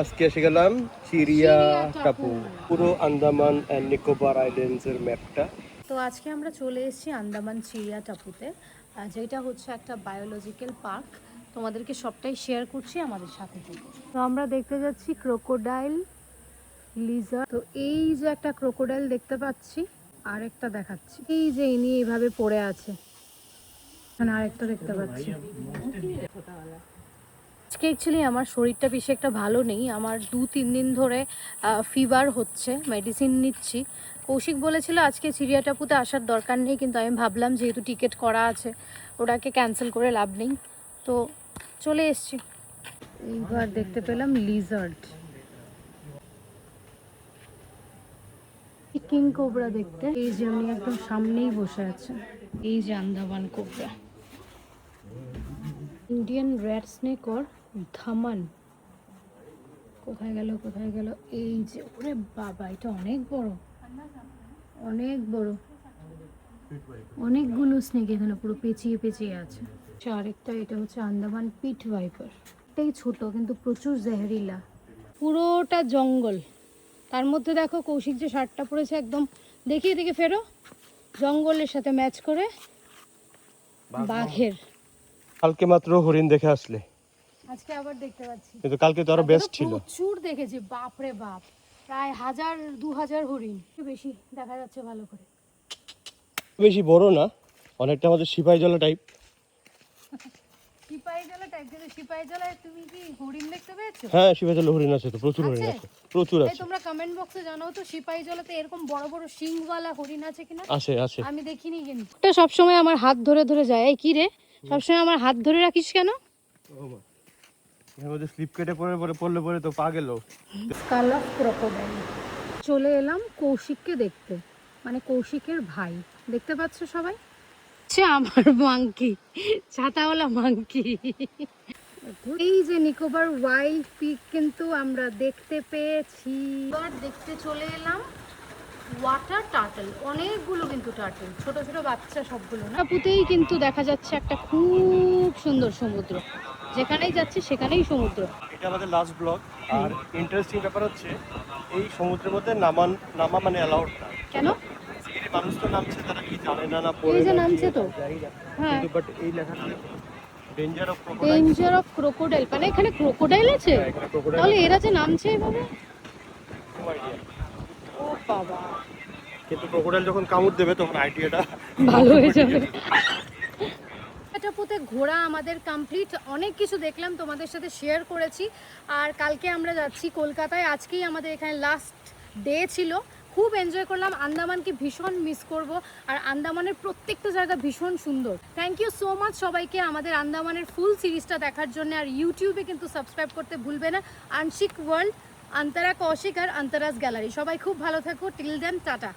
আজকে এসে গেলাম চিরিয়া টাপু, পুরো আন্দামান অ্যান্ড নিকোবর আইল্যান্ডস এর ম্যাপটা। তো আজকে আমরা চলে এসেছি আন্দামান চিরিয়া টাপুতে, যেটা হচ্ছে একটা বায়োলজিক্যাল পার্ক। তোমাদেরকে সবটাই শেয়ার করছি, আমাদের সাথে থেকে। তো আমরা দেখতে যাচ্ছি ক্রোকোডাইল, লিজার্ড। তো এই যে একটা ক্রোকোডাইল দেখতে পাচ্ছি, আরেকটা দেখাচ্ছি, এই যে ইনি এইভাবে পড়ে আছে, এখানে আরেকটা দেখতে পাচ্ছি। আজকে অ্যাকচুয়ালি আমার শরীরটা বেশি একটা ভালো নেই, আমার 2-3 দিন ধরে ফিভার হচ্ছে, মেডিসিন নিচ্ছি। কৌশিক বলেছিল আজকে চিরিয়া টাপুতে আসার দরকার নেই, কিন্তু আমি ভাবলাম যেহেতু টিকিট করা আছে ওটাকে ক্যান্সেল করে লাভ নেই, তো চলে এসছি। এইবার দেখতে পেলাম লিজার্ড, কিং কোবরা দেখতে। এই যে উনি একদম সামনেই বসে আছেন, এই যে Andaman cobra, Indian red snake or ধামান। কোথায় গেল কোথায় গেল, এই যে, ওরে বাবা, এটা অনেক বড়, অনেক বড়, অনেকগুলো স্নেক এখানে পুরো পেঁচিয়ে পেঁচিয়ে আছে। আরেকটা, এটা হচ্ছে আন্দামান পিট ভাইপার। এটাই ছোট কিন্তু প্রচুর জেহরিলা, পুরোটা জঙ্গল। তার মধ্যে দেখো কৌশিক যে শার্টটা পরেছে, একদম দেখিয়ে দিকে ফেরো, জঙ্গলের সাথে ম্যাচ করে বাঘের। কালকে মাত্র হরিণ দেখে আসলে, আজকে আবার দেখতে পাচ্ছি, কিন্তু কালকে তো আরো বেস্ট ছিল। প্রচুর দেখেছি, বাপ রে বাপ, প্রায় 1000-2000 হরিণ, বেশি দেখা যাচ্ছে ভালো করে। বেশি বড় না, অনেকটা আমাদের সিপাহীজলা টাইপ। সিপাহীজলা টাইপ, কিন্তু সিপাহীজলায় তুমি কি হরিণ দেখতে পেয়েছো? হ্যাঁ, সিপাহীজলা হরিণ আছে তো, প্রচুর হরিণ আছে, প্রচুর আছে। তোমরা কমেন্ট বক্সে জানাও তো সিপাহীজলাতে এরকম বড় বড় শিংওয়ালা হরিণ আছে কিনা। আছে আছে, আমি দেখিনি। কিন্তু এটা সবসময় আমার হাত ধরে ধরে যায়। এই কি রে, সবসময় আমার হাত ধরে রাখিস কেন? এর মধ্যে স্লিপ কেটে পড়লে পরে তো পা গেল। Skull of crocodile. চলে এলাম কৌশিককে দেখতে, মানে কৌশিকের ভাই। দেখতে পাচ্ছ সবাই, আমার মাংকি, ছাতাওয়ালা মাংকি। এই যে নিকোবর ওয়াইল্ড পিক কিন্তু আমরা দেখতে পেয়েছি। এবার দেখতে চলে এলাম ওয়াটার টার্টল, অনেকগুলো কিন্তু টার্টল, ছোট ছোট বাচ্চা সবগুলো না। টাপুতেই কিন্তু দেখা যাচ্ছে একটা খুব সুন্দর সমুদ্র, যেখানেই যাচ্ছি সেখানেই সমুদ্র। এটা আমাদের লাস্ট ব্লগ। আর ইন্টারেস্টিং ব্যাপার হচ্ছে এই সমুদ্রের মধ্যে নামা মানে অ্যালাউড না। কেন? মানুষ তো নামছে, তারা কি জানে না না পড়ে এই যে না, নামছে তো, হ্যাঁ, কিন্তু বাট এই লেখাটা danger of crocodile. Danger of crocodile, মানে এখানে ক্রোকোডাইল আছে? তাহলে এরা যে নামছে এভাবে, ও বাবা, কিন্তু ক্রোকোডাইল যখন কামড় দেবে তখন আইডিয়াটা ভালো হয়ে যাবে। টাপুতে ঘোরা আমাদের কমপ্লিট, অনেক কিছু দেখলাম, তোমাদের সাথে শেয়ার করেছি। আর কালকে আমরা যাচ্ছি কলকাতায়, আজকেই আমাদের এখানে লাস্ট ডে ছিল। খুব এনজয় করলাম, আন্দামানকে ভীষণ মিস করব। আর আন্দামানের প্রত্যেকটা জায়গা ভীষণ সুন্দর। থ্যাংক ইউ সো মাচ সবাইকে আমাদের আন্দামানের ফুল সিরিজটা দেখার জন্য। আর ইউটিউবে কিন্তু সাবস্ক্রাইব করতে ভুলবে না, আনশিক ওয়ার্ল্ড, অন্তরা কৌশিক আর অন্তরাস গ্যালারি। সবাই খুব ভালো থাকো, টিল দেন, টাটা।